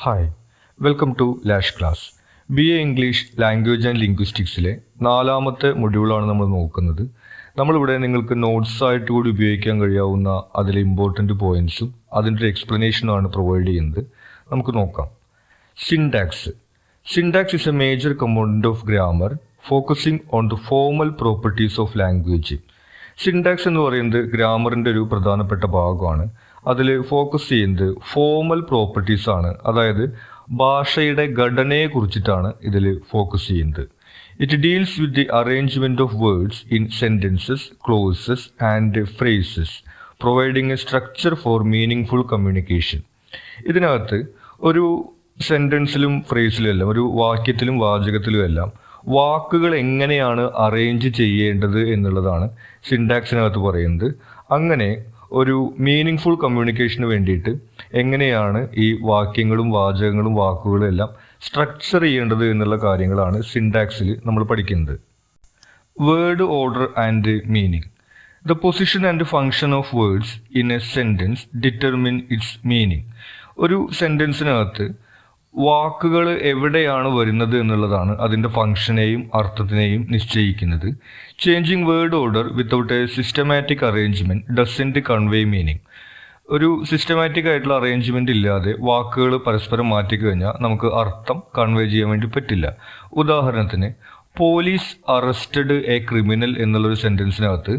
Hi, welcome to Lash Class. B.A English Language and Linguisticsലെ നാലാമത്തെ മൊഡ്യൂളാണ് നമ്മൾ നോക്കുന്നത്. നമ്മളിവിടെ നിങ്ങൾക്ക് നോട്ട്സായിട്ട് കൂടി ഉപയോഗിക്കാൻ കഴിയാവുന്ന അതിലെ ഇമ്പോർട്ടൻ്റ് പോയിൻറ്സും അതിൻ്റെ ഒരു എക്സ്പ്ലനേഷനുമാണ് പ്രൊവൈഡ് ചെയ്യുന്നത്. നമുക്ക് നോക്കാം. Syntax. Syntax is A major component of grammar focusing on the formal properties of language. Syntax എന്ന് പറയുന്നത് ഗ്രാമറിൻ്റെ ഒരു പ്രധാനപ്പെട്ട ഭാഗമാണ്. അതിൽ ഫോക്കസ് ചെയ്യുന്നത് ഫോർമൽ പ്രോപ്പർട്ടീസ് ആണ്, അതായത് ഭാഷയുടെ ഘടനയെ കുറിച്ചിട്ടാണ് ഇതിൽ ഫോക്കസ് ചെയ്യുന്നത്. It deals with the arrangement of words in sentences, clauses and phrases, providing a structure for meaningful communication. ഇതിനകത്ത് ഒരു സെൻറ്റൻസിലും ഫ്രേസിലും എല്ലാം, ഒരു വാക്യത്തിലും വാചകത്തിലും എല്ലാം വാക്കുകൾ എങ്ങനെയാണ് അറേഞ്ച് ചെയ്യേണ്ടത് എന്നുള്ളതാണ് സിൻടാക്സിനകത്ത് പറയുന്നത്. അങ്ങനെ ഒരു മീനിങ് ഫുൾ കമ്മ്യൂണിക്കേഷന് വേണ്ടിയിട്ട് എങ്ങനെയാണ് ഈ വാക്യങ്ങളും വാചകങ്ങളും വാക്കുകളും എല്ലാം സ്ട്രക്ചർ ചെയ്യേണ്ടത് എന്നുള്ള കാര്യങ്ങളാണ് സിൻടാക്സിൽ നമ്മൾ പഠിക്കുന്നത്. Word order and meaning. The position and function of words in A sentence determine it's meaning. ഒരു സെൻറ്റൻസിനകത്ത് വാക്കുകൾ എവിടെയാണ് വരുന്നത് എന്നുള്ളതാണ് അതിൻ്റെ ഫങ്ഷനെയും അർത്ഥത്തിനെയും നിശ്ചയിക്കുന്നത്. Changing word order without A systematic arrangement doesn't convey meaning. ഒരു സിസ്റ്റമാറ്റിക് ആയിട്ടുള്ള അറേഞ്ച്മെൻ്റ് ഇല്ലാതെ വാക്കുകൾ പരസ്പരം മാറ്റിക്കഴിഞ്ഞാൽ നമുക്ക് അർത്ഥം കൺവേ ചെയ്യാൻ വേണ്ടി പറ്റില്ല. ഉദാഹരണത്തിന്, പോലീസ് അറസ്റ്റഡ് എ ക്രിമിനൽ എന്നുള്ളൊരു സെൻറ്റൻസിനകത്ത്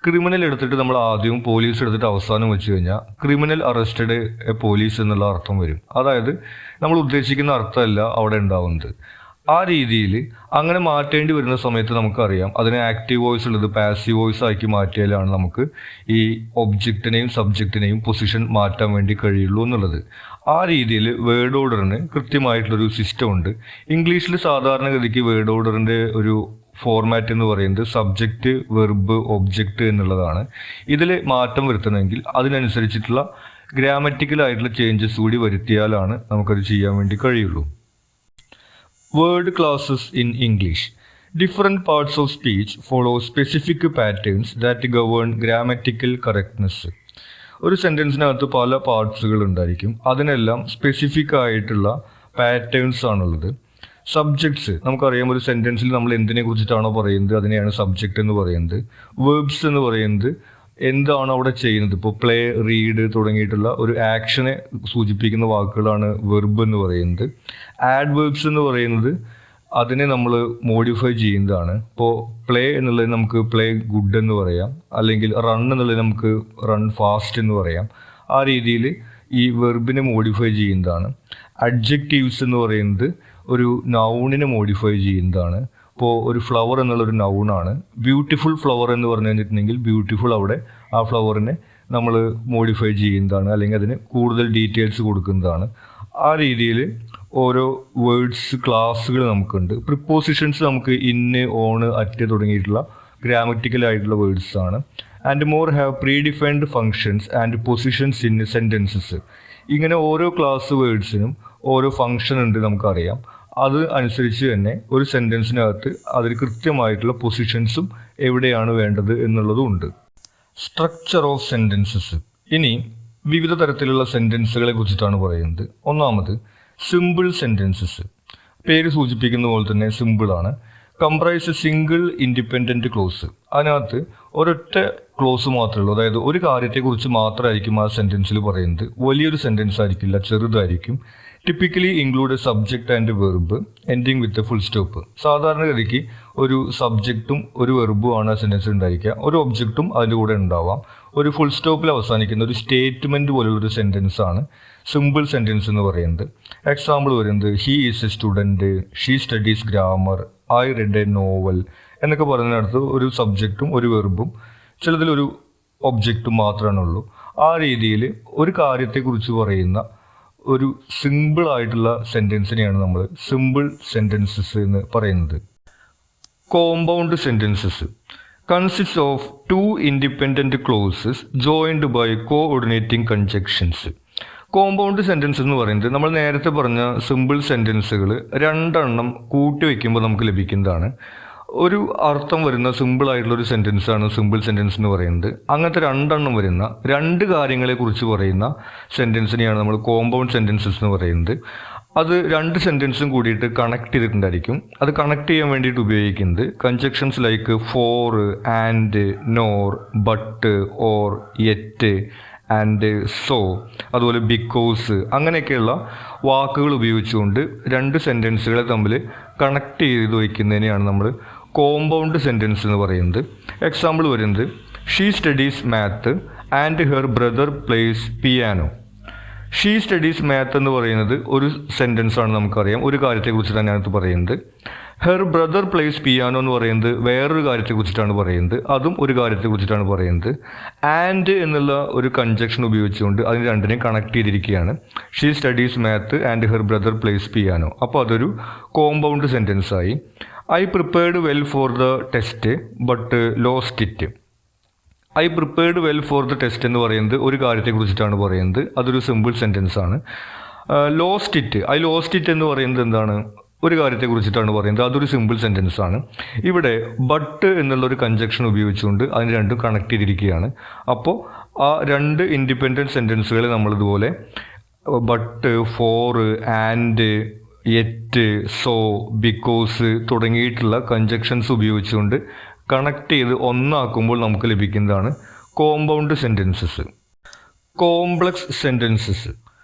ക്രിമിനൽ എടുത്തിട്ട് നമ്മൾ ആദ്യവും പോലീസ് എടുത്തിട്ട് അവസാനം വെച്ച് കഴിഞ്ഞാൽ ക്രിമിനൽ അറസ്റ്റഡ് എ പോലീസ് എന്നുള്ള അർത്ഥം വരും. അതായത് നമ്മൾ ഉദ്ദേശിക്കുന്ന അർത്ഥമല്ല അവിടെ ഉണ്ടാവുന്നത്. ആ രീതിയിൽ അങ്ങനെ മാറ്റേണ്ടി വരുന്ന സമയത്ത് നമുക്കറിയാം അതിനെ ആക്റ്റീവ് വോയിസ് ഉള്ളത് പാസീവ് വോയിസ് ആക്കി മാറ്റിയാലാണ് നമുക്ക് ഈ ഒബ്ജക്റ്റിനെയും സബ്ജക്റ്റിനെയും പൊസിഷൻ മാറ്റാൻ വേണ്ടി കഴിയുള്ളൂ എന്നുള്ളത്. ആ രീതിയിൽ വേർഡ് ഓർഡറിന് കൃത്യമായിട്ടുള്ളൊരു സിസ്റ്റം ഉണ്ട്. ഇംഗ്ലീഷിൽ സാധാരണഗതിക്ക് വേർഡ് ഓർഡറിൻ്റെ ഒരു ഫോർമാറ്റ് എന്ന് പറയുന്നത് സബ്ജക്റ്റ്, വെർബ്, ഒബ്ജക്റ്റ് എന്നുള്ളതാണ്. ഇതിൽ മാറ്റം വരുത്തണമെങ്കിൽ അതിനനുസരിച്ചിട്ടുള്ള ഗ്രാമറ്റിക്കലായിട്ടുള്ള ചേഞ്ചസ് കൂടി വരുത്തിയാലാണ് നമുക്കത് ചെയ്യാൻ വേണ്ടി കഴിയുള്ളൂ. Word classes in English. Different parts of speech follow specific patterns that govern grammatical correctness. ഒരു സെൻറ്റൻസിനകത്ത് പല പാർട്സുകൾ ഉണ്ടായിരിക്കും. അതിനെല്ലാം സ്പെസിഫിക് ആയിട്ടുള്ള പാറ്റേൺസ് ആണുള്ളത്. സബ്ജക്ട്സ് നമുക്കറിയാം, ഒരു സെൻറ്റൻസിൽ നമ്മൾ എന്തിനെ കുറിച്ചിട്ടാണോ പറയുന്നത് അതിനെയാണ് സബ്ജക്റ്റ് എന്ന് പറയുന്നത്. വേർബ്സ് എന്ന് പറയുന്നത് എന്താണ് അവിടെ ചെയ്യുന്നത്, ഇപ്പോൾ പ്ലേ, റീഡ് തുടങ്ങിയിട്ടുള്ള ഒരു ആക്ഷനെ സൂചിപ്പിക്കുന്ന വാക്കുകളാണ് വെർബ് എന്ന് പറയുന്നത്. ആഡ്വേർബ്സ് എന്ന് പറയുന്നത് അതിനെ നമ്മൾ മോഡിഫൈ ചെയ്യുന്നതാണ്. ഇപ്പോൾ പ്ലേ എന്നുള്ളത് നമുക്ക് പ്ലേ ഗുഡ് എന്ന് പറയാം, അല്ലെങ്കിൽ റൺ എന്നുള്ളത് നമുക്ക് റൺ ഫാസ്റ്റ് എന്ന് പറയാം. ആ രീതിയിൽ ഈ വെർബിനെ മോഡിഫൈ ചെയ്യുന്നതാണ്. അഡ്ജക്റ്റീവ്സ് എന്ന് പറയുന്നത് ഒരു നൗണിനെ മോഡിഫൈ ചെയ്യുന്നതാണ്. ഇപ്പോൾ ഒരു ഫ്ലവർ എന്നുള്ളൊരു നൗണാണ്. ബ്യൂട്ടിഫുൾ ഫ്ലവർ എന്ന് പറഞ്ഞു കഴിഞ്ഞിട്ടുണ്ടെങ്കിൽ ബ്യൂട്ടിഫുൾ അവിടെ ആ ഫ്ലവറിനെ നമ്മൾ മോഡിഫൈ ചെയ്യുന്നതാണ്, അല്ലെങ്കിൽ അതിന് കൂടുതൽ ഡീറ്റെയിൽസ് കൊടുക്കുന്നതാണ്. ആ രീതിയിൽ ഓരോ വേർഡ്സ് ക്ലാസ്സുകൾ നമുക്കുണ്ട്. പ്രിപ്പോസിഷൻസ് നമുക്ക് ഇന്ന്, ഓണ്, അറ്റ് തുടങ്ങിയിട്ടുള്ള ഗ്രാമറ്റിക്കലായിട്ടുള്ള വേർഡ്സ് ആണ്. And more have pre defined functions and positions in sentences. ഇങ്ങനെ ഓരോ ക്ലാസ് വേർഡ്സിനും ഓരോ ഫങ്ഷൻ ഉണ്ട് നമുക്കറിയാം. അത് അനുസരിച്ച് തന്നെ ഒരു സെൻറ്റൻസിനകത്ത് അതിൽ കൃത്യമായിട്ടുള്ള പൊസിഷൻസും എവിടെയാണ് വേണ്ടത് എന്നുള്ളതും ഉണ്ട്. Structure of sentences. ഇനി വിവിധ തരത്തിലുള്ള സെൻറ്റൻസുകളെ കുറിച്ചിട്ടാണ് പറയുന്നത്. ഒന്നാമത് സിമ്പിൾ സെൻറ്റൻസസ്. പേര് സൂചിപ്പിക്കുന്ന പോലെ തന്നെ സിമ്പിളാണ്. Comprise single independent close. അതിനകത്ത് ഒരൊറ്റ ക്ലോസ് മാത്രമേ ഉള്ളൂ, അതായത് ഒരു കാര്യത്തെക്കുറിച്ച് മാത്രമായിരിക്കും ആ സെൻറ്റൻസിൽ പറയുന്നത്. വലിയൊരു സെൻറ്റൻസ് ആയിരിക്കില്ല, ചെറുതായിരിക്കും. Typically include a subject and verb ending with a full stop. സാധാരണഗതിക്ക് ഒരു സബ്ജക്റ്റും ഒരു വെർബും ആണ് ആ സെൻറ്റൻസിൽ ഉണ്ടായിരിക്കുക. ഒരു ഒബ്ജക്റ്റും അതിൻ്റെ കൂടെ ഉണ്ടാവാം. ഒരു ഫുൾ സ്റ്റോപ്പിൽ അവസാനിക്കുന്ന ഒരു സ്റ്റേറ്റ്മെൻറ്റ് പോലുള്ളൊരു സെൻറ്റൻസ് ആണ് സിമ്പിൾ സെൻറ്റൻസ് എന്ന് പറയുന്നത്. എക്സാമ്പിൾ വരുന്നത് he is A student, she studies grammar, I read A novel എന്നൊക്കെ പറയുന്നിടത്ത് ഒരു സബ്ജക്റ്റും ഒരു വെർബും ചിലതിലൊരു ഒബ്ജക്റ്റും മാത്രമേ ഉള്ളൂ. ആ രീതിയിൽ ഒരു കാര്യത്തെക്കുറിച്ച് പറയുന്ന ഒരു സിമ്പിൾ ആയിട്ടുള്ള സെൻറ്റൻസിനെയാണ് നമ്മൾ സിമ്പിൾ സെൻറ്റൻസസ് എന്ന് പറയുന്നത്. Compound sentences consist of two independent clauses joined by coordinating conjunctions. Compound sentence എന്ന് പറയുന്നത് നമ്മൾ നേരത്തെ പറഞ്ഞ സിമ്പിൾ സെൻറ്റൻസുകൾ രണ്ടെണ്ണം കൂട്ടി വയ്ക്കുമ്പോൾ നമുക്ക് ലഭിക്കുന്നതാണ്. ഒരു അർത്ഥം വരുന്ന സിമ്പിൾ ആയിട്ടുള്ള ഒരു സെൻറ്റൻസ് ആണ് സിമ്പിൾ സെൻറ്റൻസ് എന്ന് പറയുന്നത്. അങ്ങനത്തെ രണ്ടെണ്ണം വരുന്ന രണ്ട് കാര്യങ്ങളെക്കുറിച്ച് പറയുന്ന സെൻറ്റൻസിനെയാണ് നമ്മൾ കോമ്പൗണ്ട് സെൻറ്റൻസസ് എന്ന് പറയുന്നത്. അത് രണ്ട് സെൻറ്റൻസും കൂടിയിട്ട് കണക്ട് ചെയ്തിട്ടുണ്ടായിരിക്കും. അത് കണക്ട് ചെയ്യാൻ വേണ്ടിയിട്ട് ഉപയോഗിക്കുന്നത് conjunctions like for, and, nor, but, or, yet, and, so, അതുപോലെ ബിക്കോസ്, അങ്ങനെയൊക്കെയുള്ള വാക്കുകൾ ഉപയോഗിച്ചുകൊണ്ട് രണ്ട് സെൻറ്റൻസുകളെ തമ്മിൽ കണക്ട് ചെയ്ത് വയ്ക്കുന്നതിനെയാണ് നമ്മൾ കോമ്പൗണ്ട് സെൻറ്റൻസ് എന്ന് പറയുന്നത്. എക്സാമ്പിൾ വരുന്നത് she studies math and her brother place piano. She studies math എന്ന് പറയുന്നത് ഒരു സെൻറ്റൻസ് ആണ്, നമുക്കറിയാം, ഒരു കാര്യത്തെക്കുറിച്ച് തന്നെയാണ് പറയുന്നത്. ഹെർ ബ്രദർ പ്ലേസ് പിയാനോ എന്ന് പറയുന്നത് വേറൊരു കാര്യത്തെക്കുറിച്ചിട്ടാണ് പറയുന്നത്, അതും ഒരു കാര്യത്തെക്കുറിച്ചിട്ടാണ് പറയുന്നത്. ആൻഡ് എന്നുള്ള ഒരു കൺജക്ഷൻ ഉപയോഗിച്ചുകൊണ്ട് അതിന് രണ്ടിനെയും കണക്ട് ചെയ്തിരിക്കുകയാണ്. She studies math and her brother place piano. അപ്പോൾ അതൊരു കോമ്പൗണ്ട് സെൻറ്റൻസ് ആയി. I prepared well for the test but lost it. I prepared well for the test എന്ന് പറയുന്നത് ഒരു കാര്യത്തെക്കുറിച്ചിട്ടാണ് പറയുന്നത്, അതൊരു സിമ്പിൾ സെൻറ്റൻസ് ആണ്. Lost it, I lost it എന്ന് പറയുന്നത് എന്താണ്, ഒരു കാര്യത്തെക്കുറിച്ചിട്ടാണ് പറയുന്നത്, അതൊരു സിമ്പിൾ സെൻറ്റൻസ് ആണ്. ഇവിടെ ബട്ട് എന്നുള്ളൊരു കൺജക്ഷൻ ഉപയോഗിച്ചുകൊണ്ട് അതിന് രണ്ടും കണക്ട് ചെയ്തിരിക്കുകയാണ്. അപ്പോൾ ആ രണ്ട് ഇൻഡിപെൻഡൻറ്റ് സെൻറ്റൻസുകൾ നമ്മളിതുപോലെ but, for, and, yet, so, because തുടങ്ങിയിട്ടുള്ള കൺജക്ഷൻസ് ഉപയോഗിച്ചുകൊണ്ട് കണക്ട് ചെയ്ത് ഒന്നാക്കുമ്പോൾ നമുക്ക് ലഭിക്കുന്നതാണ് compound sentences. Complex sentences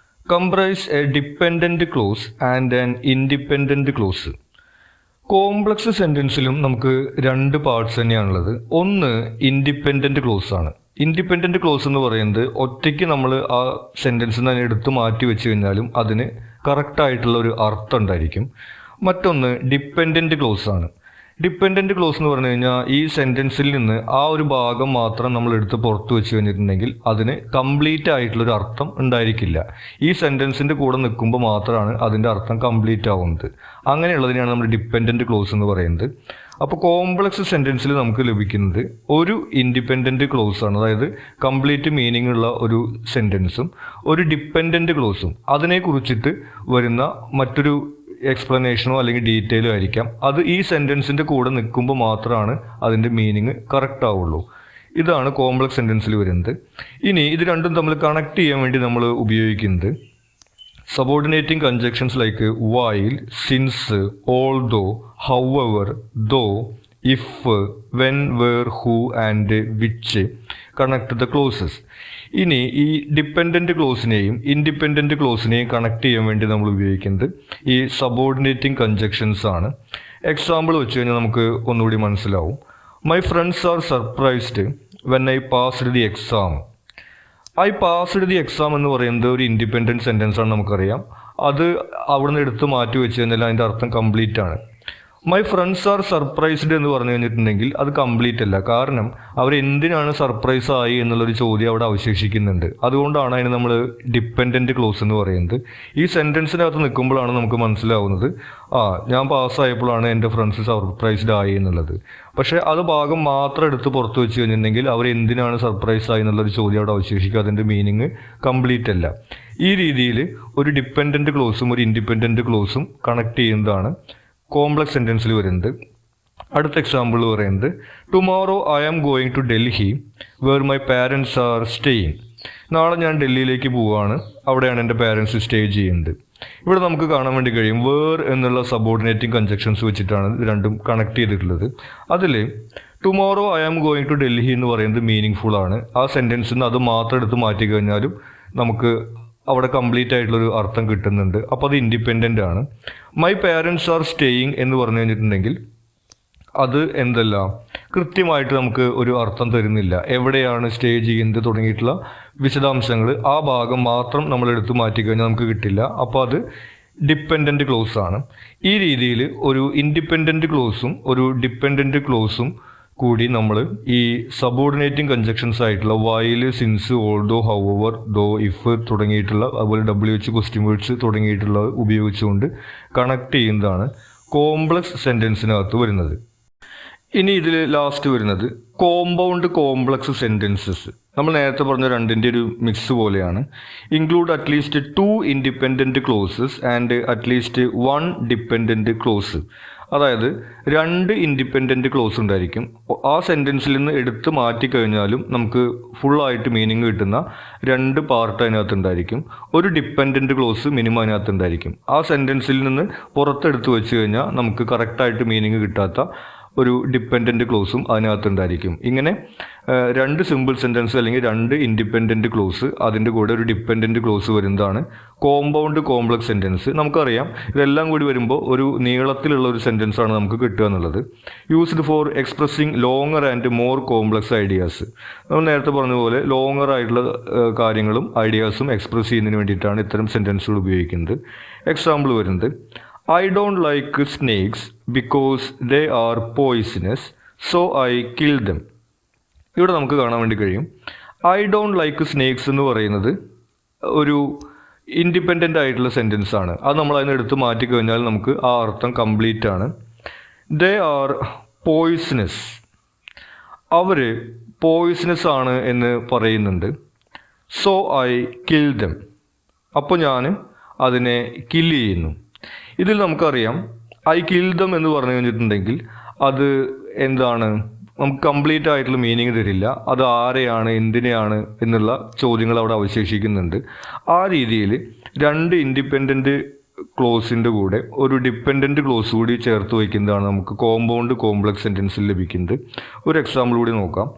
comprise a dependent clause and an independent clause. കോംപ്ലക്സ് സെൻറ്റൻസിലും നമുക്ക് രണ്ട് പാർട്സ് തന്നെയാണുള്ളത്. ഒന്ന് ഇൻഡിപെൻഡൻറ്റ് ക്ലോസ് ആണ്. ഇൻഡിപെൻഡൻറ്റ് ക്ലോസ് എന്ന് പറയുന്നത് ഒറ്റയ്ക്ക് നമ്മൾ ആ സെൻറ്റൻസ് തന്നെ എടുത്ത് മാറ്റി വെച്ച് കഴിഞ്ഞാലും അതിന് കറക്റ്റായിട്ടുള്ള ഒരു അർത്ഥം ഉണ്ടായിരിക്കും. മറ്റൊന്ന് ഡിപ്പെൻഡൻറ്റ് ക്ലോസ് ആണ്. ഡിപ്പെൻഡൻറ്റ് ക്ലോസ് എന്ന് പറഞ്ഞു കഴിഞ്ഞാൽ ഈ സെൻറ്റൻസിൽ നിന്ന് ആ ഒരു ഭാഗം മാത്രം നമ്മൾ എടുത്ത് പുറത്ത് വെച്ച് കഴിഞ്ഞിട്ടുണ്ടെങ്കിൽ അതിന് കംപ്ലീറ്റ് ആയിട്ടുള്ളൊരു അർത്ഥം ഉണ്ടായിരിക്കില്ല. ഈ സെൻറ്റൻസിൻ്റെ കൂടെ നിൽക്കുമ്പോൾ മാത്രമാണ് അതിൻ്റെ അർത്ഥം കംപ്ലീറ്റ് ആവുന്നത്. അങ്ങനെയുള്ളതിനെയാണ് നമ്മൾ ഡിപ്പെൻഡൻറ്റ് ക്ലോസ് എന്ന് പറയുന്നത്. അപ്പോൾ കോംപ്ലക്സ് സെൻറ്റൻസിൽ നമുക്ക് ലഭിക്കുന്നത് ഒരു ഇൻഡിപെൻഡൻറ്റ് ക്ലോസ് ആണ്, അതായത് കംപ്ലീറ്റ് മീനിങ് ഉള്ള ഒരു സെൻറ്റൻസും ഒരു ഡിപ്പെൻഡൻറ്റ് ക്ലോസും അതിനെക്കുറിച്ചിട്ട് വരുന്ന മറ്റൊരു എക്സ്പ്ലനേഷനോ അല്ലെങ്കിൽ ഡീറ്റെയിലോ ആയിരിക്കാം. അത് ഈ സെൻറ്റൻസിൻ്റെ കൂടെ നിൽക്കുമ്പോൾ മാത്രമാണ് അതിൻ്റെ മീനിങ് കറക്റ്റ് ആവുള്ളൂ. ഇതാണ് കോംപ്ലക്സ് സെൻറ്റൻസിൽ വരുന്നത്. ഇനി ഇത് രണ്ടും തമ്മിൽ കണക്ട് ചെയ്യാൻ വേണ്ടി നമ്മൾ ഉപയോഗിക്കുന്നത് subordinating conjunctions like while, since, although, however, though, if, when, where, who and which connect the clauses. ഇനി ഈ ഡിപ്പെൻഡൻറ്റ് ക്ലോസിനെയും ഇൻഡിപെൻഡൻറ്റ് ക്ലോസിനെയും കണക്ട് ചെയ്യാൻ വേണ്ടി നമ്മൾ ഉപയോഗിക്കുന്നത് ഈ സബോർഡിനേറ്റിംഗ് കൺജക്ഷൻസ് ആണ്. എക്സാമ്പിൾ വെച്ച് കഴിഞ്ഞാൽ നമുക്ക് ഒന്നുകൂടി മനസ്സിലാവും. My friends are surprised when I passed the exam. I passed the exam എന്ന് പറയുന്നത് ഒരു ഇൻഡിപെൻഡൻറ്റ് സെൻറ്റൻസ് ആണ്, നമുക്കറിയാം. അത് അവിടുന്ന് എടുത്ത് മാറ്റി വെച്ച് കഴിഞ്ഞാൽ അതിൻ്റെ അർത്ഥം കംപ്ലീറ്റ് ആണ്. മൈ ഫ്രണ്ട്സ് ആർ സർപ്രൈസ്ഡ് എന്ന് പറഞ്ഞു കഴിഞ്ഞിട്ടുണ്ടെങ്കിൽ അത് കംപ്ലീറ്റ് അല്ല. കാരണം അവരെന്തിനാണ് സർപ്രൈസ് ആയി എന്നുള്ളൊരു ചോദ്യം അവിടെ അവശേഷിക്കുന്നുണ്ട്. അതുകൊണ്ടാണ് അതിന് നമ്മൾ ഡിപ്പെൻഡൻറ്റ് ക്ലോസ് എന്ന് പറയുന്നത്. ഈ സെൻറ്റൻസിനകത്ത് നിൽക്കുമ്പോഴാണ് നമുക്ക് മനസ്സിലാവുന്നത് ഞാൻ പാസ്സായപ്പോഴാണ് എൻ്റെ ഫ്രണ്ട്സ് സർപ്രൈസ്ഡ് ആയി എന്നുള്ളത്. പക്ഷേ അത് ഭാഗം മാത്രം എടുത്ത് പുറത്ത് വെച്ച് കഴിഞ്ഞിട്ടുണ്ടെങ്കിൽ അവരെന്തിനാണ് സർപ്രൈസ് ആയി എന്നുള്ളൊരു ചോദ്യം അവിടെ അവശേഷിക്കുക, അതിൻ്റെ മീനിങ് കംപ്ലീറ്റ് അല്ല. ഈ രീതിയിൽ ഒരു ഡിപ്പെൻഡൻറ്റ് ക്ലോസും ഒരു ഇൻഡിപെൻഡൻറ്റ് ക്ലോസും കണക്ട് ചെയ്യുന്നതാണ് കോംപ്ലക്സ് സെൻറ്റൻസിൽ വരുന്നത്. അടുത്ത എക്സാമ്പിൾ പറയുന്നത് tomorrow I am going to Delhi where my parents are staying. നാളെ ഞാൻ ഡൽഹിയിലേക്ക് പോവുകയാണ്, അവിടെയാണ് എൻ്റെ പാരൻസ് സ്റ്റേ ചെയ്യുന്നത്. ഇവിടെ നമുക്ക് കാണാൻ വേണ്ടി കഴിയും വേർ എന്നുള്ള സബോർഡിനേറ്റിംഗ് കൺജക്ഷൻസ് വെച്ചിട്ടാണ് ഇത് രണ്ടും കണക്ട് ചെയ്തിട്ടുള്ളത്. അതിൽ tomorrow I am going to Delhi എന്ന് പറയുന്നത് മീനിങ് ഫുൾ ആണ്. ആ സെൻറ്റൻസിൽ നിന്ന് അത് മാത്രം എടുത്ത് മാറ്റി കഴിഞ്ഞാലും നമുക്ക് അവിടെ കംപ്ലീറ്റ് ആയിട്ടുള്ളൊരു അർത്ഥം കിട്ടുന്നുണ്ട്. അപ്പോൾ അത് ഇൻഡിപെൻഡൻ്റ് ആണ്. മൈ പാരൻസ് ആർ സ്റ്റേയിങ് എന്ന് പറഞ്ഞു കഴിഞ്ഞിട്ടുണ്ടെങ്കിൽ അത് എന്തല്ല കൃത്യമായിട്ട് നമുക്ക് ഒരു അർത്ഥം തരുന്നില്ല. എവിടെയാണ് സ്റ്റേ ചെയ്യുന്നത് തുടങ്ങിയിട്ടുള്ള വിശദാംശങ്ങൾ ആ ഭാഗം മാത്രം നമ്മൾ എടുത്ത് മാറ്റിക്കഴിഞ്ഞാൽ നമുക്ക് കിട്ടില്ല. അപ്പോൾ അത് ഡിപ്പെൻഡൻറ്റ് ക്ലോസ് ആണ്. ഈ രീതിയിൽ ഒരു ഇൻഡിപെൻഡൻറ്റ് ക്ലോസും ഒരു ഡിപ്പെൻഡൻറ്റ് ക്ലോസും കൂടി നമ്മൾ ഈ സബോർഡിനേറ്റിംഗ് കൺജക്ഷൻസ് ആയിട്ടുള്ള while, since, although, however, though, if തുടങ്ങിയിട്ടുള്ള അതുപോലെ WH ക്വസ്റ്റ്യൻ വേർഡ്സ് തുടങ്ങിയിട്ടുള്ള ഉപയോഗിച്ചുകൊണ്ട് കണക്ട് ചെയ്യുന്നതാണ് കോംപ്ലക്സ് സെൻറ്റൻസിനകത്ത് വരുന്നത്. ഇനി ഇതിൽ ലാസ്റ്റ് വരുന്നത് കോമ്പൗണ്ട് കോംപ്ലക്സ് സെൻറ്റൻസസ്. നമ്മൾ നേരത്തെ പറഞ്ഞ രണ്ടിൻ്റെ ഒരു മിക്സ് പോലെയാണ്. Include at least 2 independent clauses and at least 1 dependent clause. അതായത് രണ്ട് ഇൻഡിപെൻഡൻറ്റ് ക്ലോസ് ഉണ്ടായിരിക്കും. ആ സെൻറ്റൻസിൽ നിന്ന് എടുത്ത് മാറ്റിക്കഴിഞ്ഞാലും നമുക്ക് ഫുള്ളായിട്ട് മീനിങ് കിട്ടുന്ന രണ്ട് പാർട്ട് അതിനകത്ത് ഉണ്ടായിരിക്കും. ഒരു ഡിപ്പെൻഡൻറ്റ് ക്ലോസ് മിനിമം അതിനകത്ത് ഉണ്ടായിരിക്കും. ആ സെൻറ്റൻസിൽ നിന്ന് പുറത്തെടുത്ത് വെച്ച് കഴിഞ്ഞാൽ നമുക്ക് കറക്റ്റായിട്ട് മീനിങ് കിട്ടാത്ത ഒരു ഡിപ്പെൻഡൻറ്റ് ക്ലോസും അതിനകത്തുണ്ടായിരിക്കും. ഇങ്ങനെ രണ്ട് സിമ്പിൾ സെൻറ്റൻസ് അല്ലെങ്കിൽ രണ്ട് ഇൻഡിപെൻഡൻറ്റ് ക്ലോസ് അതിൻ്റെ കൂടെ ഒരു ഡിപ്പെൻഡൻറ്റ് ക്ലോസ് വരുന്നതാണ് കോമ്പൗണ്ട് കോംപ്ലക്സ് സെൻറ്റൻസ്. നമുക്കറിയാം ഇതെല്ലാം കൂടി വരുമ്പോൾ ഒരു നീളത്തിലുള്ള ഒരു സെൻറ്റൻസ് ആണ് നമുക്ക് കിട്ടുക എന്നുള്ളത്. Used for expressing longer and more complex ideas. നമ്മൾ നേരത്തെ പറഞ്ഞ പോലെ ലോങ്ങർ ആയിട്ടുള്ള കാര്യങ്ങളും ഐഡിയാസും എക്സ്പ്രസ് ചെയ്യുന്നതിന് വേണ്ടിയിട്ടാണ് ഇത്തരം സെൻറ്റൻസുകൾ ഉപയോഗിക്കുന്നത്. എക്സാമ്പിൾ വരുന്നത് I don't like snakes because they are poisonous, so I kill them. ഇവിടെ നമുക്ക് കാണാൻ വേണ്ടി കഴിയും ഐ ഡോണ്ട് ലൈക്ക് സ്നേക്സ് എന്ന് പറയുന്നത് ഒരു ഇൻഡിപെൻഡൻ്റ് ആയിട്ടുള്ള സെൻറ്റൻസ് ആണ്. അത് നമ്മൾ അതിന് എടുത്ത് മാറ്റിക്കഴിഞ്ഞാൽ നമുക്ക് ആ അർത്ഥം കംപ്ലീറ്റ് ആണ്. ദേ ആർ പോയിസണസ്, അവർ പോയിസണസ് ആണ് എന്ന് പറയുന്നുണ്ട്. സോ ഐ കിൽ ദം, അപ്പോൾ ഞാൻ അതിനെ കില്ല് ചെയ്യുന്നു. ഇതിൽ നമുക്കറിയാം ഐ കിൽ ദം എന്ന് പറഞ്ഞു കഴിഞ്ഞിട്ടുണ്ടെങ്കിൽ അത് എന്താണ്, നമുക്ക് കംപ്ലീറ്റ് ആയിട്ടുള്ള മീനിങ് തരില്ല. അത് ആരെയാണ്, എന്തിനെയാണ് എന്നുള്ള ചോദ്യങ്ങൾ അവിടെ അവശേഷിക്കുന്നുണ്ട്. ആ രീതിയിൽ രണ്ട് ഇൻഡിപെൻഡൻറ്റ് ക്ലോസിൻ്റെ കൂടെ ഒരു ഡിപ്പെൻഡൻറ്റ് ക്ലോസ് കൂടി ചേർത്ത് വയ്ക്കുന്നതാണ് നമുക്ക് കോമ്പൗണ്ട് കോംപ്ലക്സ് സെൻറ്റൻസിൽ ലഭിക്കുന്നത്. ഒരു എക്സാമ്പിൾ കൂടി നോക്കാം.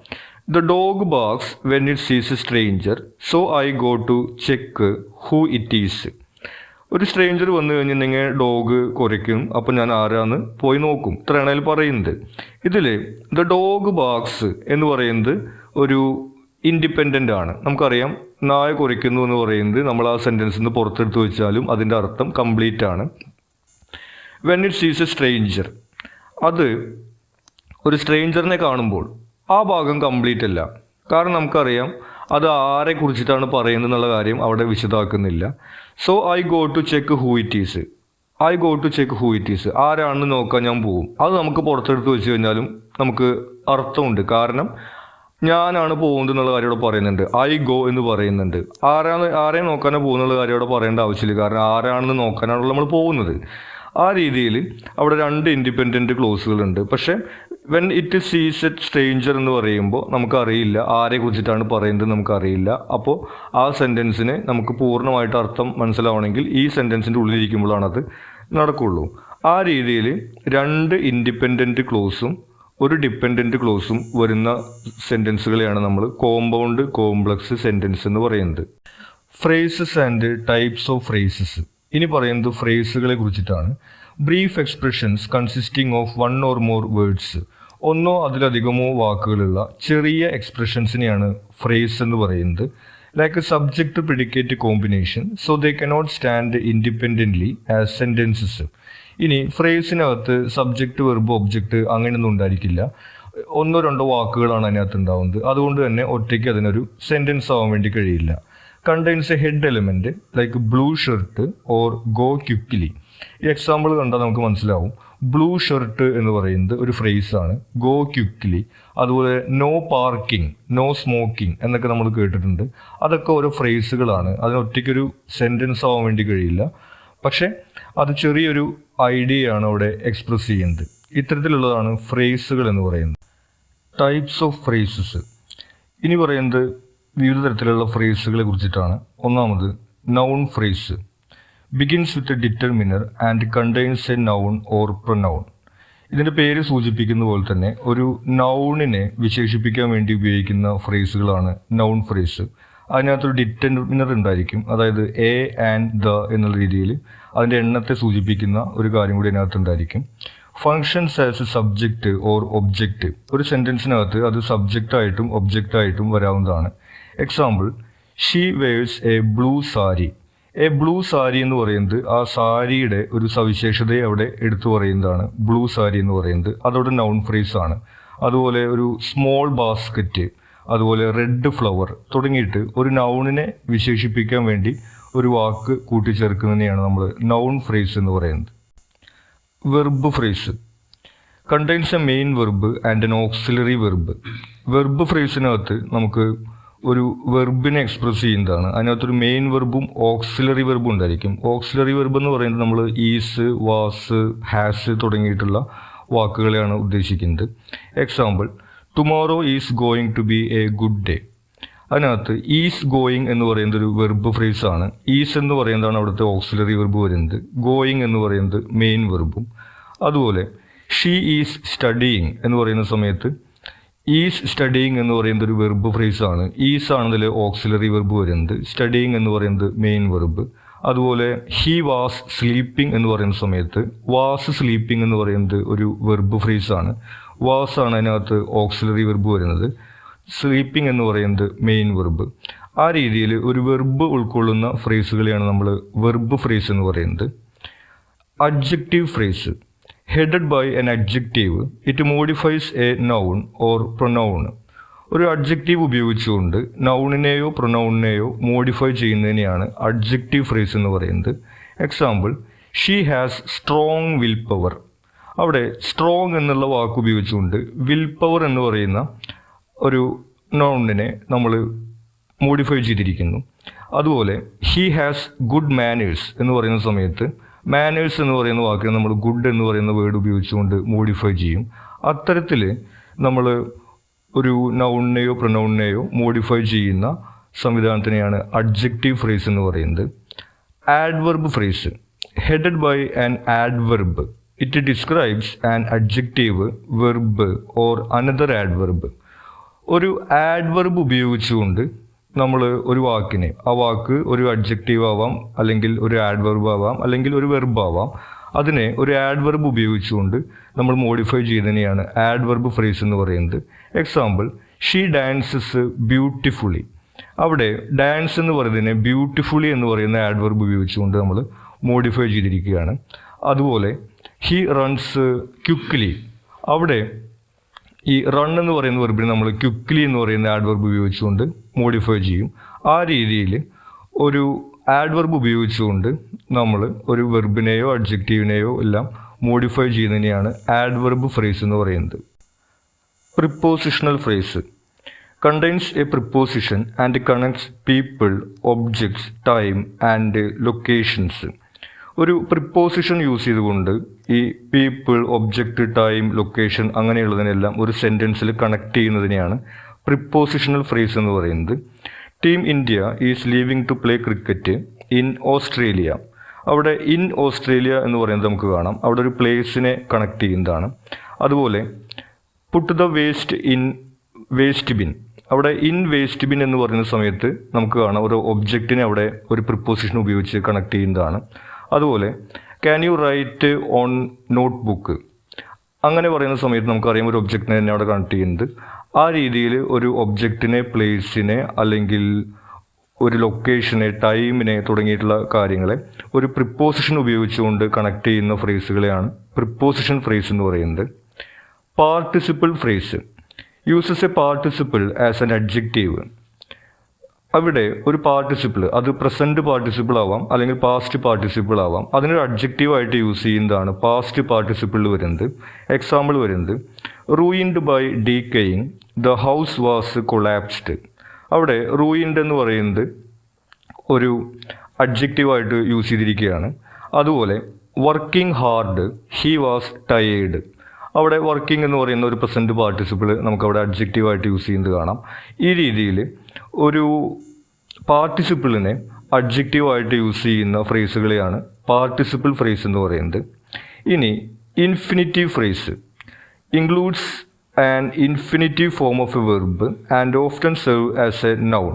The dog barks when it sees a stranger, so I go to check who it is. ഒരു സ്ട്രേഞ്ചർ വന്നു കഴിഞ്ഞിട്ടുണ്ടെങ്കിൽ ഡോഗ് കുരയ്ക്കും, അപ്പോൾ ഞാൻ ആരാന്ന് പോയി നോക്കും. ഇത്രയാണ് അതിൽ പറയുന്നത്. ഇതിൽ ദ ഡോഗ് ബാർക്സ് എന്ന് പറയുന്നത് ഒരു ഇൻഡിപെൻഡൻ്റ് ആണ്. നമുക്കറിയാം നായ കുരയ്ക്കുന്നു എന്ന് പറയുന്നത് നമ്മൾ ആ സെൻറ്റൻസിൽ നിന്ന് പുറത്തെടുത്ത് വെച്ചാലും അതിൻ്റെ അർത്ഥം കംപ്ലീറ്റ് ആണ്. When it sees a stranger, അത് ഒരു സ്ട്രേഞ്ചറിനെ കാണുമ്പോൾ ആ ഭാഗം കംപ്ലീറ്റ് അല്ല. കാരണം നമുക്കറിയാം അത് ആരെ കുറിച്ചിട്ടാണ് പറയുന്നത് എന്നുള്ള കാര്യം അവിടെ വിശദമാക്കുന്നില്ല. So I go to check who it is, I go to check who it is, ആരാണെന്ന് നോക്കാൻ ഞാൻ പോകും. അത് നമുക്ക് പുറത്തെടുത്ത് വെച്ച് കഴിഞ്ഞാലും നമുക്ക് അർത്ഥമുണ്ട്. കാരണം ഞാനാണ് പോകുന്നത് എന്നുള്ള കാര്യം ഇവിടെ പറയുന്നുണ്ട്. ഐ ഗോ എന്ന് പറയുന്നുണ്ട്. ആരെ നോക്കാനോ പോകുന്നുള്ള കാര്യം ഇവിടെ പറയേണ്ട ആവശ്യമില്ല. കാരണം ആരാണെന്ന് നോക്കാനാണല്ലോ നമ്മൾ പോകുന്നത്. ആ രീതിയിൽ അവിടെ രണ്ട് ഇൻഡിപെൻഡൻറ്റ് ക്ലോസുകളുണ്ട്. പക്ഷേ when it sees a stranger എന്ന് പറയുമ്പോൾ നമുക്കറിയില്ല ആരെ കുറിച്ചിട്ടാണ് പറയുന്നത്, നമുക്കറിയില്ല. അപ്പോൾ ആ സെൻറ്റൻസിന് നമുക്ക് പൂർണ്ണമായിട്ട് അർത്ഥം മനസ്സിലാവണമെങ്കിൽ ഈ സെൻറ്റൻസിൻ്റെ ഉള്ളിലിരിക്കുമ്പോഴാണ് അത് നടക്കുകയുള്ളൂ. ആ രീതിയിൽ രണ്ട് ഇൻഡിപെൻഡൻറ്റ് ക്ലോസും ഒരു ഡിപ്പെൻഡൻറ്റ് ക്ലോസും വരുന്ന സെൻറ്റൻസുകളെയാണ് നമ്മൾ കോമ്പൗണ്ട് കോംപ്ലക്സ് സെൻറ്റൻസ് എന്ന് പറയുന്നത്. Phrases and types of phrases. ഇനി പറയുന്നത് ഫ്രേസുകളെ കുറിച്ചിട്ടാണ്. Brief expressions consisting of one or more words. ഒന്നോ അതിലധികമോ വാക്കുകളുള്ള ചെറിയ എക്സ്പ്രഷൻസിനെയാണ് ഫ്രേസ് എന്ന് പറയുന്നത്. Like a subject predicate combination, so they cannot stand independently as sentences. ഇനി ഫ്രേസിനകത്ത് സബ്ജക്റ്റ് വെർബ് ഒബ്ജക്റ്റ് അങ്ങനെയൊന്നും ഉണ്ടായിരിക്കില്ല. ഒന്നോ രണ്ടോ വാക്കുകളാണ് അതിനകത്ത് ഉണ്ടാവുന്നത്. അതുകൊണ്ട് തന്നെ ഒറ്റയ്ക്ക് അതിനൊരു സെൻറ്റൻസ് ആവാൻ വേണ്ടി കഴിയില്ല. Contains A head element like blue shirt or go quickly. ഈ എക്സാമ്പിൾ കണ്ടാൽ നമുക്ക് മനസ്സിലാവും. ബ്ലൂ ഷർട്ട് എന്ന് പറയുന്നത് ഒരു ഫ്രേസാണ്. ഗോ ക്വിക്ക്ലി, അതുപോലെ നോ പാർക്കിംഗ്, നോ സ്മോക്കിംഗ് എന്നൊക്കെ നമ്മൾ കേട്ടിട്ടുണ്ട്. അതൊക്കെ ഓരോ ഫ്രേസുകളാണ്. അതിനൊറ്റയ്ക്കൊരു സെൻറ്റൻസ് ആവാൻ വേണ്ടി കഴിയില്ല. പക്ഷേ അത് ചെറിയൊരു ഐഡിയയാണ് അവിടെ എക്സ്പ്രസ് ചെയ്യുന്നത്. ഇത്തരത്തിലുള്ളതാണ് ഫ്രേസുകൾ എന്ന് പറയുന്നത്. Types of phrases. ഇനി പറയുന്നത് വിവിധ തരത്തിലുള്ള ഫ്രേസുകളെ കുറിച്ചിട്ടാണ്. ഒന്നാമത് noun phrase. Begins with A determiner and contains A noun or pronoun. ഇതിൻ്റെ പേര് സൂചിപ്പിക്കുന്ന പോലെ തന്നെ ഒരു നൗണിനെ വിശേഷിപ്പിക്കാൻ വേണ്ടി ഉപയോഗിക്കുന്ന ഫ്രേസുകളാണ് നൗൺ ഫ്രേസ്. അതിനകത്തൊരു ഡിറ്റർമിനർ ഉണ്ടായിരിക്കും. അതായത് എ ആൻഡ് ദ എന്നുള്ള രീതിയിൽ അതിൻ്റെ എണ്ണത്തെ സൂചിപ്പിക്കുന്ന ഒരു കാര്യം കൂടി അതിനകത്ത് ഉണ്ടായിരിക്കും. Functions as a subject or object. ഒരു സെൻറ്റൻസിനകത്ത് അത് സബ്ജക്റ്റായിട്ടും ഒബ്ജക്റ്റായിട്ടും വരാവുന്നതാണ്. Example, she wears a blue sari. A blue sari എന്ന് പറയുന്നത് ആ സാരിയുടെ ഒരു സവിശേഷതയെ അവിടെ എടുത്തു പറയുന്നതാണ് ബ്ലൂ സാരി എന്ന് പറയുന്നത്. അതവിടെ നൗൺ ഫ്രേസ് ആണ്. അതുപോലെ ഒരു സ്മോൾ ബാസ്ക്കറ്റ്, അതുപോലെ റെഡ് ഫ്ലവർ തുടങ്ങിയിട്ട് ഒരു നൗണിനെ വിശേഷിപ്പിക്കാൻ വേണ്ടി ഒരു വാക്ക് കൂട്ടിച്ചേർക്കുന്നതിനെയാണ് നമ്മൾ നൗൺ ഫ്രേസ് എന്ന് പറയുന്നത്. Verb phrase contains a main verb and an auxiliary verb. Verb ഫ്രേസിനകത്ത് നമുക്ക് ഒരു വെർബിനെ എക്സ്പ്രസ് ചെയ്യുന്നതാണ്. അതിനകത്തൊരു മെയിൻ വെർബും ഓക്സിലറി വെർബും ഉണ്ടായിരിക്കും. ഓക്സിലറി വെർബ് എന്ന് പറയുന്നത് നമ്മൾ ഈസ്, വാസ്, ഹാസ് തുടങ്ങിയിട്ടുള്ള വാക്കുകളെയാണ് ഉദ്ദേശിക്കുന്നത്. Example, tomorrow is going to be a good day. അതിനകത്ത് ഈസ് ഗോയിങ് എന്ന് പറയുന്നത് ഒരു വെർബ് ഫ്രേസ് ആണ്. ഈസ് എന്ന് പറയുന്നതാണ് അവിടുത്തെ ഓക്സിലറി വെർബ് വരുന്നത്. ഗോയിങ് എന്ന് പറയുന്നത് മെയിൻ വെർബും. അതുപോലെ ഷീ ഈസ് സ്റ്റഡിയിങ് എന്ന് പറയുന്ന സമയത്ത് ഈസ് സ്റ്റഡിയിങ് എന്ന് പറയുന്നത് ഒരു വെർബ് ഫ്രേസ് ആണ്. ഈസ് ആണതിൽ ഓക്സിലറി വെർബ് വരുന്നത്. സ്റ്റഡിയിങ് എന്ന് പറയുന്നത് മെയിൻ വെർബ്. അതുപോലെ ഹി വാസ് സ്ലീപ്പിംഗ് എന്ന് പറയുന്ന സമയത്ത് വാസ് സ്ലീപ്പിംഗ് എന്ന് പറയുന്നത് ഒരു വെർബ് ഫ്രേസ് ആണ്. വാസ് ആണ് അതിനകത്ത് ഓക്സിലറി വെർബ് വരുന്നത്. സ്ലീപ്പിംഗ് എന്ന് പറയുന്നത് മെയിൻ വെർബ്. ആ രീതിയിൽ ഒരു വെർബ് ഉൾക്കൊള്ളുന്ന ഫ്രേസുകളെയാണ് നമ്മൾ വെർബ് ഫ്രേസ് എന്ന് പറയുന്നത്. Adjective phrase. Headed by an adjective, it modifies a noun or pronoun. ഒരു അഡ്ജക്റ്റീവ് ഉപയോഗിച്ചുകൊണ്ട് നൗണിനെയോ പ്രൊനൗണിനെയോ മോഡിഫൈ ചെയ്യുന്നതിനെയാണ് അഡ്ജക്റ്റീവ് ഫ്രേസ് എന്ന് പറയുന്നത്. Example, she has strong will power. അവിടെ സ്ട്രോങ് എന്നുള്ള വാക്ക് ഉപയോഗിച്ചുകൊണ്ട് വിൽ പവർ എന്ന് പറയുന്ന ഒരു നൗണിനെ നമ്മൾ മോഡിഫൈ ചെയ്തിരിക്കുന്നു. അതുപോലെ ഹി ഹാസ് ഗുഡ് മാനേഴ്സ് എന്ന് പറയുന്ന സമയത്ത് മാനേഴ്സ് എന്ന് പറയുന്ന വാക്കിനെ നമ്മൾ ഗുഡ് എന്ന് പറയുന്ന വേർഡ് ഉപയോഗിച്ചുകൊണ്ട് മോഡിഫൈ ചെയ്യും. അത്തരത്തിൽ നമ്മൾ ഒരു നൗണിനെയോ പ്രൊനൗണിനെയോ മോഡിഫൈ ചെയ്യുന്ന സംവിധാനത്തിനെയാണ് അഡ്ജക്റ്റീവ് ഫ്രേസ് എന്ന് പറയുന്നത്. Adverb phrase. Headed by an adverb, it describes an adjective, verb or another adverb. ഒരു ആഡ്വർബ് ഉപയോഗിച്ചുകൊണ്ട് നമ്മൾ ഒരു വാക്കിനെ, ആ വാക്ക് ഒരു അഡ്ജക്റ്റീവ് ആവാം, അല്ലെങ്കിൽ ഒരു ആഡ്വർബ് ആവാം, അല്ലെങ്കിൽ ഒരു വെർബ് ആവാം, അതിനെ ഒരു ആഡ്വർബ് ഉപയോഗിച്ചുകൊണ്ട് നമ്മൾ മോഡിഫൈ ചെയ്യുന്നതിനെയാണ് ആഡ്വർബ് ഫ്രേസ് എന്ന് പറയുന്നത്. Example, she dances beautifully. അവിടെ ഡാൻസ് എന്ന് പറയുന്നതിനെ ബ്യൂട്ടിഫുള്ളി എന്ന് പറയുന്ന ആഡ്വർബ് ഉപയോഗിച്ചുകൊണ്ട് നമ്മൾ മോഡിഫൈ ചെയ്തിരിക്കുകയാണ്. അതുപോലെ ഹി റൺസ് ക്വിക്ക്ലി. അവിടെ ഈ റൺ എന്ന് പറയുന്ന വെർബിനെ നമ്മൾ ക്വിക്ക്ലി എന്ന് പറയുന്ന ആഡ്വർബ് ഉപയോഗിച്ചുകൊണ്ട് മോഡിഫൈ ചെയ്യും. ആ രീതിയിൽ ഒരു ആഡ്വർബ് ഉപയോഗിച്ചുകൊണ്ട് നമ്മൾ ഒരു വെർബിനെയോ അഡ്ജക്റ്റീവിനെയോ എല്ലാം മോഡിഫൈ ചെയ്യുന്നതിനെയാണ് ആഡ്വർബ് ഫ്രേസ് എന്ന് പറയുന്നത്. Prepositional phrase. Contains a preposition and connects people, objects, time and locations. ഒരു പ്രിപ്പോസിഷൻ യൂസ് ചെയ്തുകൊണ്ട് ഈ പീപ്പിൾ, ഒബ്ജക്റ്റ്, ടൈം, ലൊക്കേഷൻ അങ്ങനെയുള്ളതിനെല്ലാം ഒരു സെൻറ്റൻസിൽ കണക്ട് ചെയ്യുന്നതിനെയാണ് പ്രിപ്പോസിഷണൽ ഫ്രേസ് എന്ന് പറയുന്നത്. Team India is leaving to play cricket in Australia. അവിടെ ഇൻ ഓസ്ട്രേലിയ എന്ന് പറയുന്നത് നമുക്ക് കാണാം, അവിടെ ഒരു പ്ലേസിനെ കണക്ട് ചെയ്യുന്നതാണ്. അതുപോലെ put the waste in waste bin. അവിടെ ഇൻ വേസ്റ്റ് ബിൻ എന്ന് പറയുന്ന സമയത്ത് നമുക്ക് കാണാം ഒരു ഒബ്ജക്റ്റിനെ അവിടെ ഒരു പ്രിപ്പോസിഷൻ ഉപയോഗിച്ച് കണക്ട് ചെയ്യുന്നതാണ്. അതുപോലെ can you write on notebook. അങ്ങനെ പറയുന്ന സമയത്ത് നമുക്കറിയാം ഒരു ഒബ്ജക്റ്റിനെ തന്നെ അവിടെ കണക്ട് ചെയ്യുന്നത്. ആ രീതിയിൽ ഒരു ഒബ്ജക്റ്റിനെ, പ്ലേസിനെ, അല്ലെങ്കിൽ ഒരു ലൊക്കേഷനെ, ടൈമിനെ തുടങ്ങിയിട്ടുള്ള കാര്യങ്ങളെ ഒരു പ്രിപ്പോസിഷൻ ഉപയോഗിച്ചുകൊണ്ട് കണക്ട് ചെയ്യുന്ന ഫ്രേസുകളെയാണ് പ്രിപ്പോസിഷൻ ഫ്രേസ് എന്ന് പറയുന്നത്. Participle phrase. Uses A participle as an adjective. അവിടെ ഒരു പാർട്ടിസിപ്പിൾ, അത് പ്രസൻറ്റ് പാർട്ടിസിപ്പിൾ ആവാം, അല്ലെങ്കിൽ പാസ്റ്റ് പാർട്ടിസിപ്പിൾ ആവാം, അതിനൊരു അഡ്ജക്റ്റീവായിട്ട് യൂസ് ചെയ്യുന്നതാണ് പാസ്റ്റ് പാർട്ടിസിപ്പിളിൽ വരുന്നത്. എക്സാമ്പിൾ വരുന്നത് ruined by decaying the house was collapsed. അവിടെ റൂയിൻഡ് എന്ന് പറയുന്നത് ഒരു അഡ്ജക്റ്റീവായിട്ട് യൂസ് ചെയ്തിരിക്കുകയാണ്. അതുപോലെ working hard, he was tired. അവിടെ വർക്കിംഗ് എന്ന് പറയുന്ന ഒരു പ്രസൻറ്റ് പാർട്ടിസിപ്പിൾ നമുക്കവിടെ അഡ്ജക്റ്റീവായിട്ട് യൂസ് ചെയ്യുന്നത് കാണാം. ഈ രീതിയിൽ ഒരു പാർട്ടിസിപ്പിളിനെ അഡ്ജക്റ്റീവായിട്ട് യൂസ് ചെയ്യുന്ന ഫ്രേസുകളെയാണ് പാർട്ടിസിപ്പിൾ ഫ്രേസ് എന്ന് പറയുന്നത്. ഇനി infinitive phrase. Includes an infinitive form of A verb and often serve as A noun.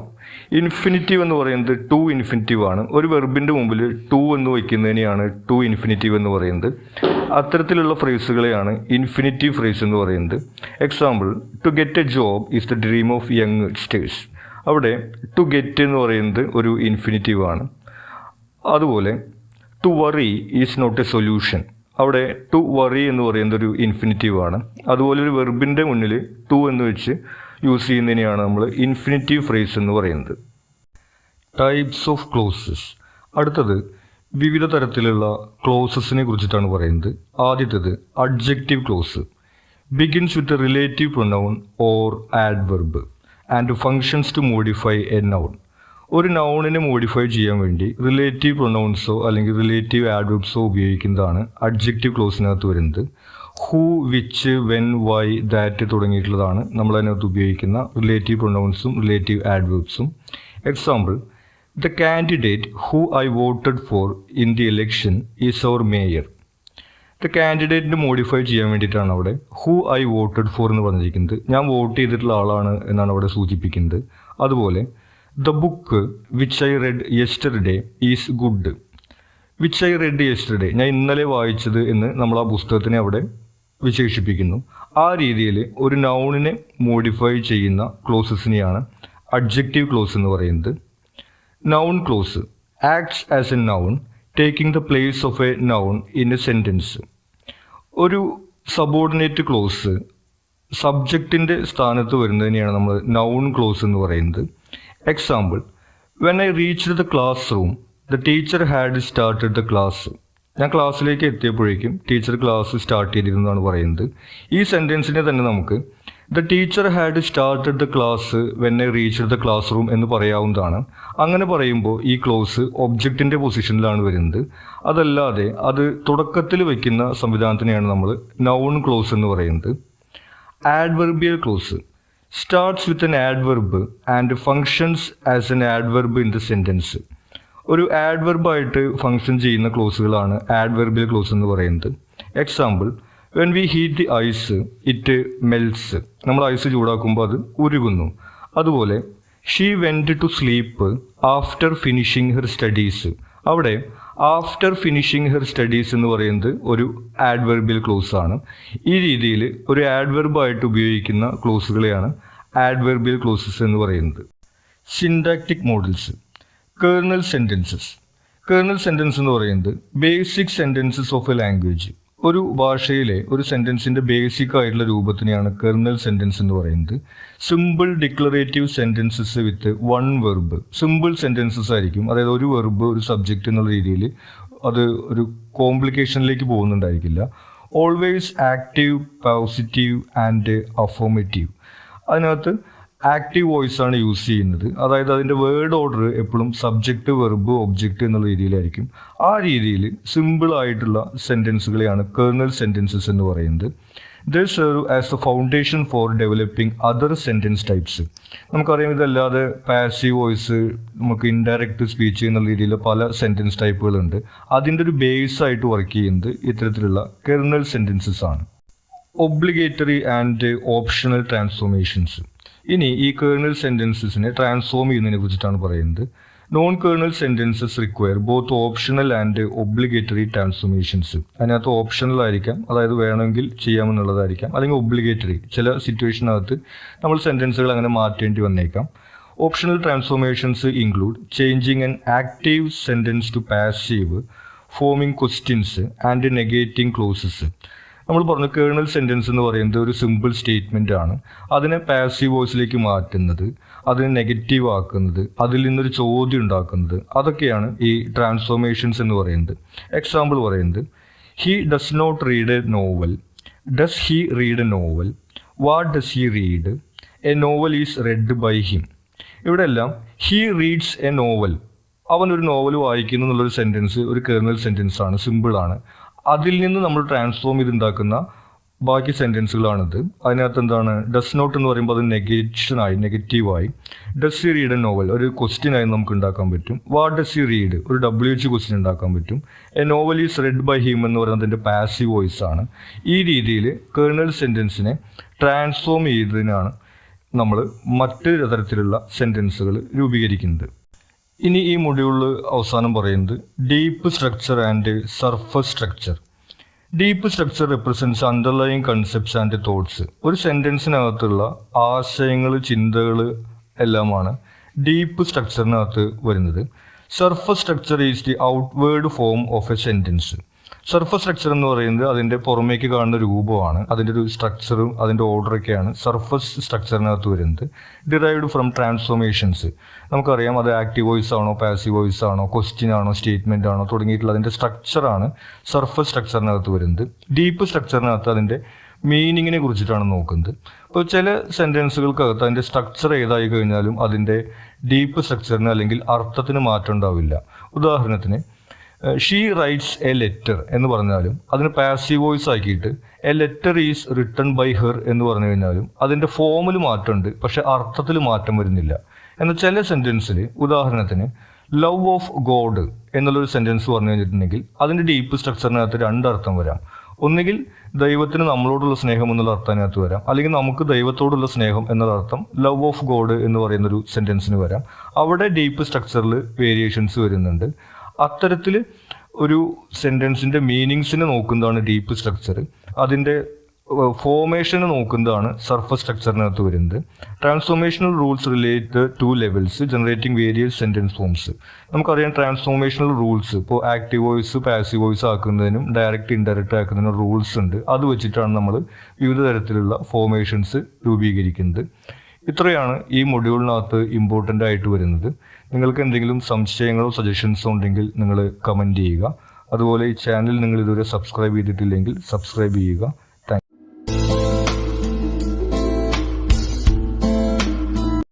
Infinitive എന്ന് പറയുന്നത് ടു ഇൻഫിനിറ്റീവ് ആണ്. ഒരു വെർബിൻ്റെ മുമ്പിൽ ടു എന്ന് വയ്ക്കുന്നതിനെയാണ് ടു ഇൻഫിനിറ്റീവ് എന്ന് പറയുന്നത്. അത്തരത്തിലുള്ള ഫ്രേസുകളെയാണ് ഇൻഫിനിറ്റീവ് ഫ്രേസ് എന്ന് പറയുന്നത്. Example, to get a job is the dream of youngsters. അവിടെ ടു ഗെറ്റ് എന്ന് പറയുന്നത് ഒരു ഇൻഫിനിറ്റീവ് ആണ്. അതുപോലെ to worry is not a solution. അവിടെ ടു വറി എന്ന് പറയുന്നത് ഒരു ഇൻഫിനിറ്റീവ് ആണ്. അതുപോലെ ഒരു വെർബിൻ്റെ മുന്നിൽ ടു എന്ന് വെച്ച് യൂസ് ചെയ്യുന്നതിനെയാണ് നമ്മൾ ഇൻഫിനിറ്റീവ് ഫ്രേസ് എന്ന് പറയുന്നത്. Types of clauses. അടുത്തത് വിവിധ തരത്തിലുള്ള ക്ലോസസിനെ കുറിച്ചിട്ടാണ് പറയുന്നത്. ആദ്യത്തേത് adjective clause. Begins with a relative pronoun or adverb. And functions to modify a noun. ഒരു നൗണിനെ മോഡിഫൈ ചെയ്യാൻ വേണ്ടി റിലേറ്റീവ് പ്രൊനൗൺസോ അല്ലെങ്കിൽ റിലേറ്റീവ് ആഡ്വർബ്സോ ഉപയോഗിക്കുന്നതാണ് അഡ്ജക്റ്റീവ് ക്ലോസിനകത്ത് വരുന്നത്. Who, which, when, why, that തുടങ്ങിയിട്ടുള്ളതാണ് നമ്മൾ അതിനകത്ത് ഉപയോഗിക്കുന്ന റിലേറ്റീവ് പ്രൊനൗൺസും റിലേറ്റീവ് ആഡ്വർബ്സും. Example, the candidate who I voted for in the election is our mayor. The കാൻഡിഡേറ്റിനെ മോഡിഫൈ ചെയ്യാൻ വേണ്ടിയിട്ടാണ് അവിടെ ഹൂ ഐ വോട്ടഡ് ഫോർ എന്ന് പറഞ്ഞിരിക്കുന്നത്. ഞാൻ വോട്ട് ചെയ്തിട്ടുള്ള ആളാണ് എന്നാണ് അവിടെ സൂചിപ്പിക്കുന്നത്. അതുപോലെ the book which I read yesterday is good. Which I read yesterday, ഞാൻ ഇന്നലെ വായിച്ചത് എന്ന് നമ്മൾ ആ പുസ്തകത്തിനെ അവിടെ വിശേഷിപ്പിക്കുന്നു. ആ രീതിയിൽ ഒരു നൗണിനെ മോഡിഫൈ ചെയ്യുന്ന ക്ലോസസിനെയാണ് അഡ്ജക്റ്റീവ് ക്ലോസ് എന്ന് പറയുന്നത്. Noun close acts as A noun taking the place of A noun in A sentence. ഒരു സബോർഡിനേറ്റ് ക്ലോസ് സബ്ജക്റ്റിൻ്റെ സ്ഥാനത്ത് വരുന്നതിനെയാണ് നമ്മൾ നൗൺ ക്ലോസ് എന്ന് പറയുന്നത്. Example, when I reached the class room the teacher had started the class. ഞാൻ ക്ലാസ്സിലേക്ക് എത്തിയപ്പോഴേക്കും teacher class start ചെയ്തിരുന്നതാണ് പറയുന്നത്. ഈ സെൻറ്റൻസിനെ തന്നെ നമുക്ക് the teacher had started the class when I reached the class room എന്ന് പറയാവുന്നതാണ്. അങ്ങനെ പറയുമ്പോൾ ഈ ക്ലോസ് ഒബ്ജക്റ്റിൻ്റെ പൊസിഷനിലാണ് വരുന്നത്. അതല്ലാതെ അത് തുടക്കത്തിൽ വയ്ക്കുന്ന സംവിധാനത്തിനെയാണ് നമ്മൾ നൗൺ ക്ലോസ് എന്ന് പറയുന്നത്. ആഡ്വർബിയൽ close starts with an adverb and functions as an adverb in the sentence. ഒരു ആഡ്വർബായിട്ട് ഫങ്ഷൻ ചെയ്യുന്ന ക്ലോസുകളാണ് ആഡ്വർബിയൽ ക്ലോസ് എന്ന് പറയുന്നത്. Example, when we heat the ice it melts. നമ്മൾ ഐസ് ചൂടാക്കുമ്പോൾ അത് ഉരുകുന്നു. അതുപോലെ she went to sleep after finishing her studies. അവിടെ ആഫ്റ്റർ ഫിനിഷിങ് ഹെർ സ്റ്റഡീസ് എന്ന് പറയുന്നത് ഒരു ആഡ്വർബിയൽ ക്ലോസ് ആണ്. ഈ രീതിയിൽ ഒരു ആഡ്വർബായിട്ട് ഉപയോഗിക്കുന്ന ക്ലോസുകളെയാണ് ആഡ്വർബിയൽ ക്ലോസസ് എന്ന് പറയുന്നത്. Syntactic models. Kernel sentences. Kernel sentence എന്ന് പറയുന്നത് basic sentences of a language. ഒരു ഭാഷയിലെ ഒരു സെൻറ്റൻസിൻ്റെ ബേസിക് ആയിട്ടുള്ള രൂപത്തിനെയാണ് കേർണൽ സെൻറ്റൻസ് എന്ന് പറയുന്നത്. Simple declarative sentences with one verb. Simple sentences ആയിരിക്കും, അതായത് ഒരു വെർബ് ഒരു സബ്ജക്റ്റ് എന്നുള്ള രീതിയിൽ അത് ഒരു കോംപ്ലിക്കേഷനിലേക്ക് പോകുന്നുണ്ടായിരിക്കില്ല. Always active, positive and affirmative. അതിനകത്ത് ആക്റ്റീവ് വോയിസ് ആണ് യൂസ് ചെയ്യുന്നത്. അതായത് അതിൻ്റെ വേർഡ് ഓർഡർ എപ്പോഴും സബ്ജക്റ്റ്, വെർബ്, ഒബ്ജക്റ്റ് എന്നുള്ള രീതിയിലായിരിക്കും. ആ രീതിയിൽ സിമ്പിൾ ആയിട്ടുള്ള സെൻറ്റൻസുകളെയാണ് കേർണൽ സെൻറ്റൻസസ് എന്ന് പറയുന്നത്. They serve as the foundation for developing other sentence types. നമുക്കറിയാം, ഇതല്ലാതെ പാസീവ് വോയിസ്, നമുക്ക് ഇൻഡയറക്റ്റ് സ്പീച്ച് എന്നുള്ള രീതിയിൽ പല സെൻറ്റൻസ് ടൈപ്പുകളുണ്ട്. അതിൻ്റെ ഒരു ബേസ് ആയിട്ട് വർക്ക് ചെയ്യുന്നത് ഇത്തരത്തിലുള്ള കേർണൽ സെൻറ്റൻസസ് ആണ്. Obligatory and optional transformations. ഇനി ഈ കേർണൽ സെൻറ്റൻസസിനെ ട്രാൻസ്ഫോം ചെയ്യുന്നതിനെ കുറിച്ചിട്ടാണ് പറയുന്നത്. Non kernel sentences require both optional and obligatory transformations. അതിനകത്ത് ഓപ്ഷണൽ ആയിരിക്കാം, അതായത് വേണമെങ്കിൽ ചെയ്യാമെന്നുള്ളതായിരിക്കാം, അല്ലെങ്കിൽ ഒബ്ലിഗേറ്ററി, ചില സിറ്റുവേഷനകത്ത് നമ്മൾ സെൻറ്റൻസുകൾ അങ്ങനെ മാറ്റേണ്ടി വന്നേക്കാം. Optional transformations include changing an active sentence to passive, forming questions and negating clauses. നമ്മൾ പറഞ്ഞു കേർണൽ സെൻറ്റൻസ് എന്ന് പറയുന്നത് ഒരു സിമ്പിൾ സ്റ്റേറ്റ്മെൻ്റ് ആണ്. അതിനെ പാസീവ് വോയിസിലേക്ക് മാറ്റുന്നത്, അതിനെ നെഗറ്റീവ് ആക്കുന്നത്, അതിൽ നിന്നൊരു ചോദ്യം ഉണ്ടാക്കുന്നത്, അതൊക്കെയാണ് ഈ ട്രാൻസ്ഫോർമേഷൻസ് എന്ന് പറയുന്നത്. എക്സാമ്പിൾ പറയുന്നത്, he does not read a novel, does he read a novel, what does he read, a novel is read by him. ഇവിടെ എല്ലാം ഹി റീഡ്സ് എ നോവൽ, അവനൊരു നോവൽ വായിക്കുന്നു എന്നുള്ളൊരു സെൻറ്റൻസ് ഒരു കേർണൽ സെൻറ്റൻസ് ആണ്, സിമ്പിളാണ്. അതിൽ നിന്ന് നമ്മൾ ട്രാൻസ്ഫോം ചെയ്തുണ്ടാക്കുന്ന ബാക്കി സെൻറ്റൻസുകളാണിത്. അതിനകത്ത് എന്താണ്, ഡസ് നോട്ട് എന്ന് പറയുമ്പോൾ അത് നെഗേഷനായി, നെഗറ്റീവായി. Does he read a novel ഒരു ക്വസ്റ്റ്യനായി നമുക്ക് ഉണ്ടാക്കാൻ പറ്റും. വാട്ട് ഡസ് ഹി റീഡ് ഒരു WH ക്വസ്റ്റ്യൻ ഉണ്ടാക്കാൻ പറ്റും. A novel is read by him എന്ന് പറയുന്നത് അതിൻ്റെ പാസീവ് വോയിസ് ആണ്. ഈ രീതിയിൽ കേർണൽ സെൻറ്റൻസിനെ ട്രാൻസ്ഫോം ചെയ്തതിനാണ് നമ്മൾ മറ്റ് തരത്തിലുള്ള സെൻറ്റൻസുകൾ രൂപീകരിക്കുന്നത്. ഇനി ഈ മൊഡ്യൂളിൽ അവസാനം പറയുന്നത് deep structure and surface structure. Deep structure represents underlying concepts and thoughts. ഒരു സെൻറ്റൻസിനകത്തുള്ള ആശയങ്ങൾ, ചിന്തകൾ എല്ലാമാണ് ഡീപ്പ് സ്ട്രക്ചറിനകത്ത് വരുന്നത്. Surface structure is the outward form of A sentence. Surface structure എന്ന് പറയുന്നത് അതിൻ്റെ പുറമേക്ക് കാണുന്ന രൂപമാണ്, അതിൻ്റെ ഒരു സ്ട്രക്ചറും അതിൻ്റെ ഓർഡറൊക്കെയാണ് സർഫസ് സ്ട്രക്ചറിനകത്ത് വരുന്നത്. Derived from transformations. നമുക്കറിയാം അത് ആക്റ്റീവ് വോയിസ് ആണോ, പാസീവ് വോയിസ് ആണോ, ക്വസ്റ്റ്യൻ ആണോ, സ്റ്റേറ്റ്മെൻ്റ് ആണോ തുടങ്ങിയിട്ടുള്ള അതിൻ്റെ സ്ട്രക്ചറാണ് സർഫസ് സ്ട്രക്ചറിനകത്ത് വരുന്നത്. ഡീപ്പ് സ്ട്രക്ചറിനകത്ത് അതിൻ്റെ മീനിങ്ങിനെ കുറിച്ചിട്ടാണ് നോക്കുന്നത്. അപ്പോൾ ചില സെൻറ്റൻസുകൾക്കകത്ത് അതിൻ്റെ സ്ട്രക്ചർ ഏതായി കഴിഞ്ഞാലും അതിൻ്റെ ഡീപ്പ് സ്ട്രക്ചറിന് അല്ലെങ്കിൽ അർത്ഥത്തിന് മാറ്റം ഉണ്ടാവില്ല. ഉദാഹരണത്തിന് ഷീ റൈറ്റ്സ് എ ലെറ്റർ എന്ന് പറഞ്ഞാലും അതിന് പാസീവ് വോയിസ് ആക്കിയിട്ട് a letter is written by her എന്ന് പറഞ്ഞു കഴിഞ്ഞാലും അതിൻ്റെ ഫോമിൽ മാറ്റമുണ്ട്, പക്ഷെ അർത്ഥത്തിൽ മാറ്റം വരുന്നില്ല. എന്നാൽ ചില സെൻറ്റൻസിൽ ഉദാഹരണത്തിന് ലവ് ഓഫ് ഗോഡ് എന്നുള്ളൊരു സെൻറ്റൻസ് പറഞ്ഞു കഴിഞ്ഞിട്ടുണ്ടെങ്കിൽ അതിൻ്റെ ഡീപ്പ് സ്ട്രക്ചറിനകത്ത് രണ്ടർത്ഥം വരാം. ഒന്നുകിൽ ദൈവത്തിന് നമ്മളോടുള്ള സ്നേഹം എന്നുള്ള അർത്ഥത്തിനകത്ത് വരാം, അല്ലെങ്കിൽ നമുക്ക് ദൈവത്തോടുള്ള സ്നേഹം എന്നുള്ള അർത്ഥം ലവ് ഓഫ് ഗോഡ് എന്ന് പറയുന്നൊരു സെൻറ്റൻസിന് വരാം. അവിടെ ഡീപ്പ് സ്ട്രക്ചറിൽ വേരിയേഷൻസ് വരുന്നുണ്ട്. അത്തരത്തിൽ ഒരു സെൻറ്റൻസിൻ്റെ മീനിങ്സിനെ നോക്കുന്നതാണ് ഡീപ്പ് സ്ട്രക്ചർ, അതിൻ്റെ ഫോർമേഷന് നോക്കുന്നതാണ് സർഫസ് സ്ട്രക്ചറിനകത്ത് വരുന്നത്. Transformational rules relate to levels generating various sentence forms. നമുക്കറിയാം ട്രാൻസ്ഫോർമേഷണൽ റൂൾസ് ഇപ്പോൾ ആക്റ്റീവ് വോയിസ് പാസീവ് വോയിസ് ആക്കുന്നതിനും ഡയറക്റ്റ് ഇൻഡയറക്റ്റ് ആക്കുന്നതിനും റൂൾസ് ഉണ്ട്. അത് വെച്ചിട്ടാണ് നമ്മൾ വിവിധ തരത്തിലുള്ള ഫോർമേഷൻസ് രൂപീകരിക്കുന്നത്. ഇത്രയാണ് ഈ മൊഡ്യൂളിനകത്ത് ഇമ്പോർട്ടൻ്റ് ആയിട്ട് വരുന്നത്. നിങ്ങൾക്ക് എന്തെങ്കിലും സംശയങ്ങളോ സജഷൻസോ ഉണ്ടെങ്കിൽ നിങ്ങൾ കമൻറ്റ് ചെയ്യുക. അതുപോലെ ഈ ചാനൽ നിങ്ങൾ ഇതുവരെ സബ്സ്ക്രൈബ് ചെയ്തിട്ടില്ലെങ്കിൽ സബ്സ്ക്രൈബ് ചെയ്യുക.